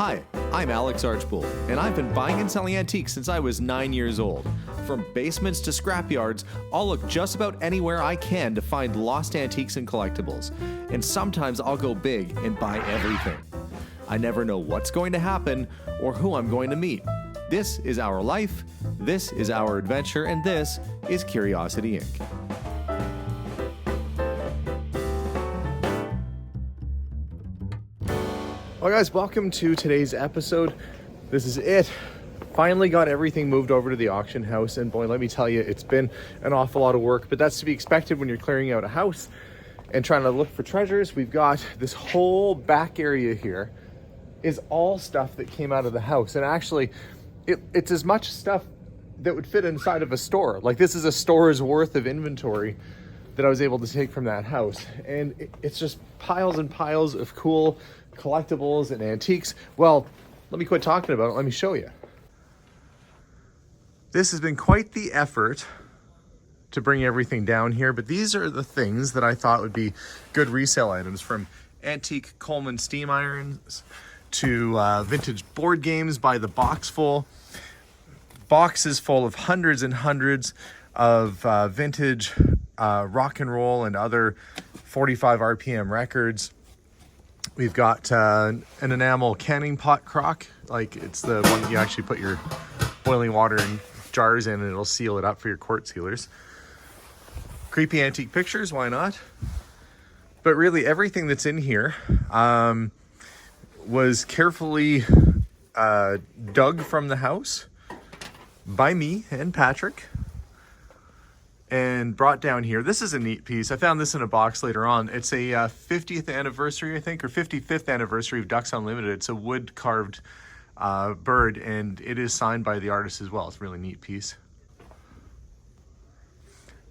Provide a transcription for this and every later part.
Hi, I'm Alex Archbold, and I've been buying and selling antiques since I was 9 years old. From basements to scrapyards, I'll look just about anywhere I can to find lost antiques and collectibles. And sometimes I'll go big and buy everything. I never know what's going to happen or who I'm going to meet. This is our life, this is our adventure, and this is Curiosity Inc. Well guys, welcome to today's episode. This is it. Finally got everything moved over to the auction house, and boy, let me tell you, it's been an awful lot of work, but that's to be expected when you're clearing out a house and trying to look for treasures. We've got this whole back area here is all stuff that came out of the house, and actually it's as much stuff that would fit inside of a store. Like, this is a store's worth of inventory that I was able to take from that house, and it's just piles and piles of cool collectibles and antiques. Well, let me quit talking about it. Let me show you. This has been quite the effort to bring everything down here, but these are the things that I thought would be good resale items, from antique Coleman steam irons to vintage board games by the box full. Boxes full of hundreds and hundreds of vintage rock and roll and other 45 RPM records. We've got an enamel canning pot crock. Like, it's the one that you actually put your boiling water in jars in and it'll seal it up for your quart sealers. Creepy antique pictures, why not? But really everything that's in here was carefully dug from the house by me and Patrick and brought down here. This is a neat piece. I found this in a box later on. It's a 50th anniversary, I think, or 55th anniversary of Ducks Unlimited. It's a wood carved bird, and it is signed by the artist as well. It's a really neat piece.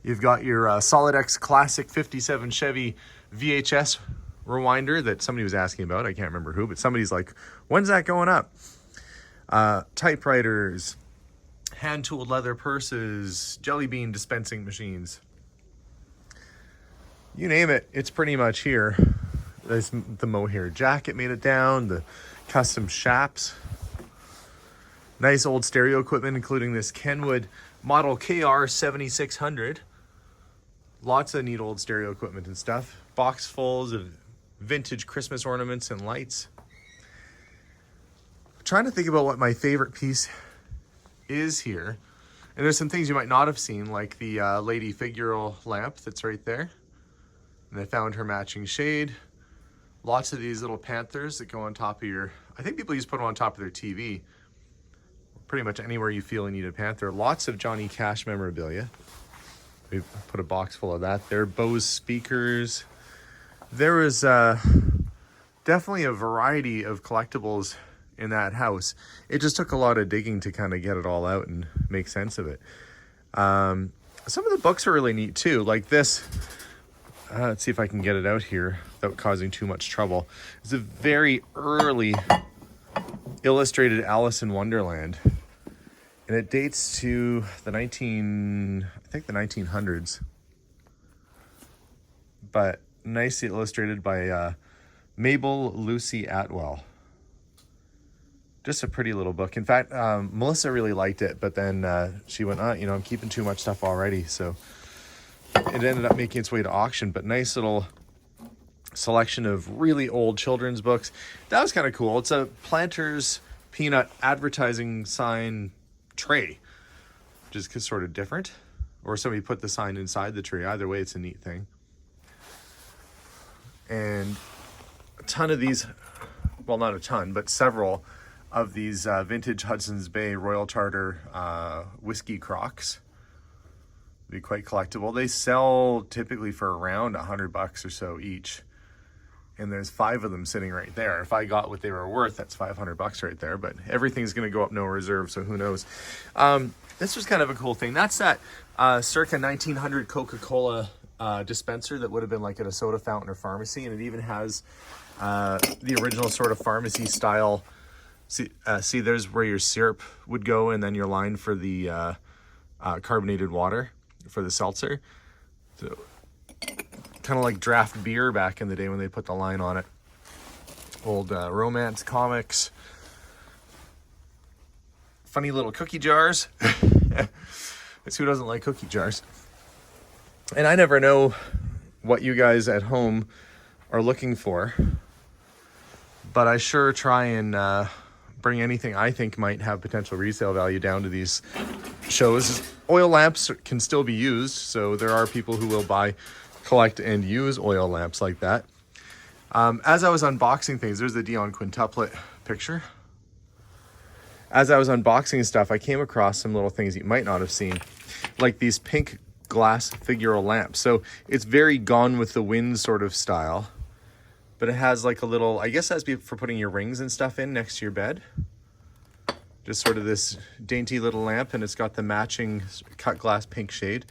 You've got your Solidex Classic 57 Chevy VHS rewinder that somebody was asking about. I can't remember who, but somebody's like, when's that going up? Typewriters, hand-tooled leather purses, jelly bean dispensing machines. You name it, it's pretty much here. There's the mohair jacket made it down, the custom chaps. Nice old stereo equipment, including this Kenwood Model KR 7600. Lots of neat old stereo equipment and stuff. Box fulls of vintage Christmas ornaments and lights. Trying to think about what my favorite piece is here, and there's some things you might not have seen, like the lady figural lamp that's right there, and I found her matching shade. Lots of these little panthers that go on top of your, I think people used to put them on top of their TV. Pretty much anywhere you feel you need a panther. Lots of Johnny Cash memorabilia. We put a box full of that there. Bose speakers. There was definitely a variety of collectibles in that house. It just took a lot of digging to kind of get it all out and make sense of it. Some of the books are really neat too, like this. Let's see if I can get it out here without causing too much trouble. It's a very early illustrated Alice in Wonderland, and it dates to the 1900s, but nicely illustrated by Mabel Lucy Atwell. Just a pretty little book. In fact, Melissa really liked it, but then she went, I'm keeping too much stuff already. So it ended up making its way to auction, but nice little selection of really old children's books. That was kind of cool. It's a Planters Peanut advertising sign tray, which is sort of different. Or somebody put the sign inside the tray. Either way, it's a neat thing. And a ton of these, well, not a ton, but several of these vintage Hudson's Bay Royal Charter whiskey crocks. Be quite collectible. They sell typically for around $100 or so each, and there's 5 of them sitting right there. If I got what they were worth, that's $500 right there, but everything's going to go up no reserve, so who knows. This was kind of a cool thing. That's that circa 1900 Coca-Cola dispenser that would have been like at a soda fountain or pharmacy, and it even has the original sort of pharmacy style. See, there's where your syrup would go, and then your line for the carbonated water for the seltzer. So, kind of like draft beer back in the day when they put the line on it. Old romance comics, funny little cookie jars. It's who doesn't like cookie jars? And I never know what you guys at home are looking for, but I sure try and bring anything I think might have potential resale value down to these shows. Oil lamps can still be used, so there are people who will buy, collect, and use oil lamps like that. As I was unboxing things, there's the Dion quintuplet picture. As I was unboxing stuff, I came across some little things you might not have seen, like these pink glass figural lamps. So it's very Gone with the Wind sort of style, but it has like a little, I guess that's for putting your rings and stuff in next to your bed. Just sort of this dainty little lamp, and it's got the matching cut glass pink shade.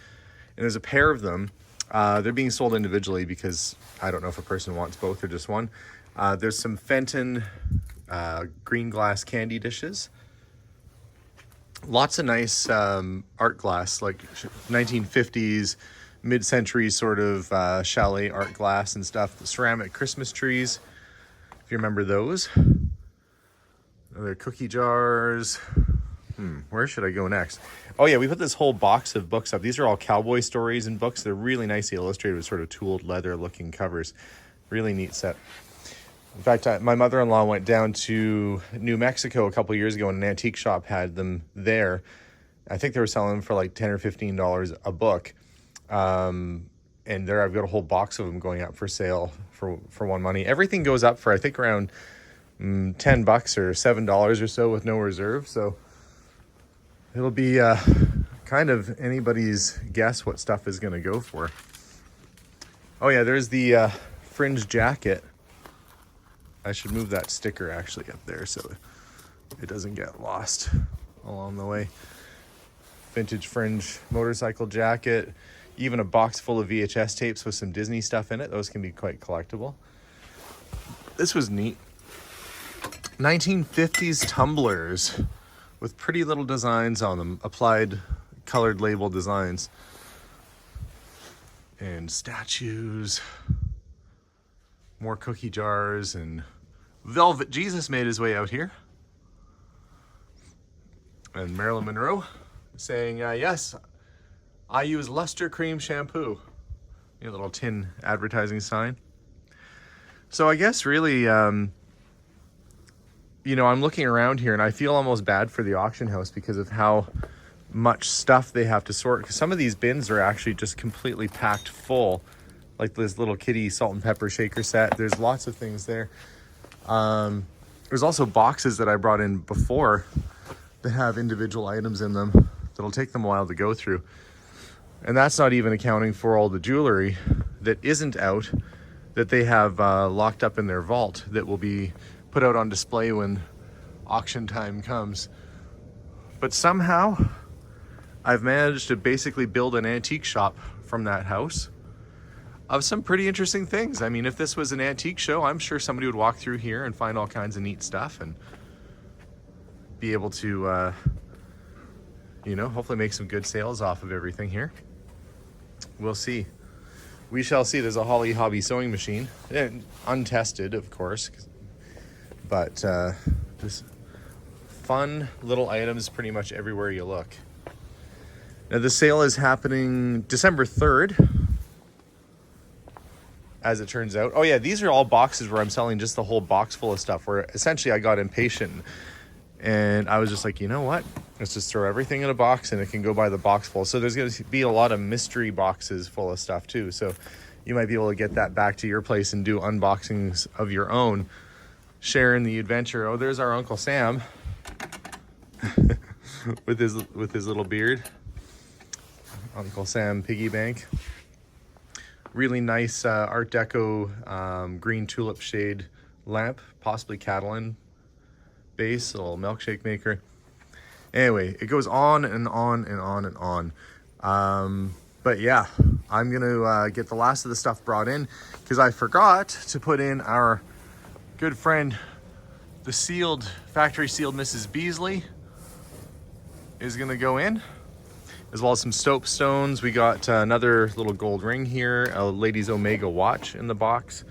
And there's a pair of them. They're being sold individually because I don't know if a person wants both or just one. There's some Fenton green glass candy dishes. Lots of nice art glass, like 1950s, mid-century sort of chalet art glass and stuff. The ceramic Christmas trees, if you remember those. Other cookie jars. Where should I go next? Oh yeah, we put this whole box of books up. These are all cowboy stories and books. They're really nicely illustrated with sort of tooled leather looking covers. Really neat set. In fact, my mother-in-law went down to New Mexico a couple years ago, and an antique shop had them there. I think they were selling them for like $10 or $15 a book. And there I've got a whole box of them going up for sale for one money. Everything goes up for, I think, around $10 or $7 or so with no reserve. So it'll be kind of anybody's guess what stuff is going to go for. Oh yeah, there's the fringe jacket. I should move that sticker actually up there so it doesn't get lost along the way. Vintage fringe motorcycle jacket. Even a box full of VHS tapes with some Disney stuff in it. Those can be quite collectible. This was neat. 1950s tumblers with pretty little designs on them. Applied colored label designs. And statues. More cookie jars and velvet. Jesus made his way out here. And Marilyn Monroe saying, yes, I use Luster Cream shampoo. A little tin advertising sign. So I guess really, I'm looking around here and I feel almost bad for the auction house because of how much stuff they have to sort. Because some of these bins are actually just completely packed full. Like this little kitty salt and pepper shaker set. There's lots of things there. There's also boxes that I brought in before that have individual items in them that'll take them a while to go through. And that's not even accounting for all the jewelry that isn't out that they have locked up in their vault that will be put out on display when auction time comes. But somehow I've managed to basically build an antique shop from that house of some pretty interesting things. I mean, if this was an antique show, I'm sure somebody would walk through here and find all kinds of neat stuff and be able to, hopefully make some good sales off of everything here. We'll see. We shall see. There's a Holly Hobby sewing machine. Untested, of course. But just fun little items pretty much everywhere you look. Now, the sale is happening December 3rd. As it turns out. Oh yeah, these are all boxes where I'm selling just the whole box full of stuff, where essentially I got impatient and I was just like, you know what? Let's just throw everything in a box and it can go by the box full. So there's going to be a lot of mystery boxes full of stuff too. So you might be able to get that back to your place and do unboxings of your own, sharing the adventure. Oh, there's our Uncle Sam with his little beard. Uncle Sam Piggy Bank. Really nice Art Deco green tulip shade lamp, possibly Catalan base, a little milkshake maker. Anyway, it goes on and on and on and on. But yeah, I'm going to get the last of the stuff brought in because I forgot to put in our good friend, the factory sealed Mrs. Beasley is going to go in. As well as some soap stones. We got another little gold ring here, a Ladies Omega watch in the box.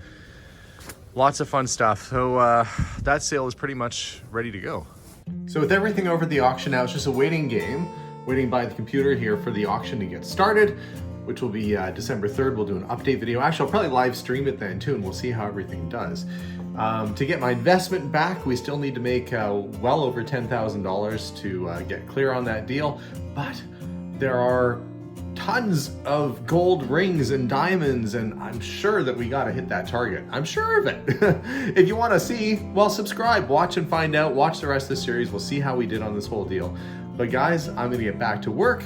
Lots of fun stuff. So that sale is pretty much ready to go. So with everything over the auction now, it's just a waiting game, waiting by the computer here for the auction to get started, which will be December 3rd. We'll do an update video. Actually, I'll probably live stream it then too, and we'll see how everything does. To get my investment back, we still need to make well over $10,000 to get clear on that deal, but there are tons of gold rings and diamonds, and I'm sure that we gotta hit that target. I'm sure of it. If you wanna see, well, subscribe, watch and find out, watch the rest of the series. We'll see how we did on this whole deal. But guys, I'm gonna get back to work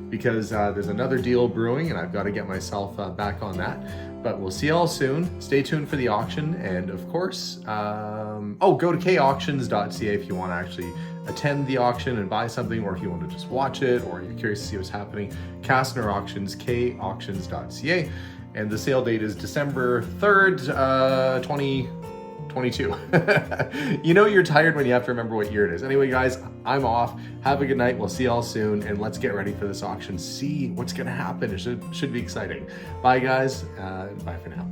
because there's another deal brewing and I've gotta get myself back on that. But we'll see y'all soon. Stay tuned for the auction, and of course, go to kauctions.ca if you want to actually attend the auction and buy something, or if you want to just watch it, or you're curious to see what's happening. Castner Auctions, kauctions.ca, and the sale date is December 3rd, 2022. You know you're tired when you have to remember what year it is. Anyway, guys, I'm off. Have a good night. We'll see y'all soon, and let's get ready for this auction. See what's gonna happen. It should be exciting. Bye, guys. Bye for now.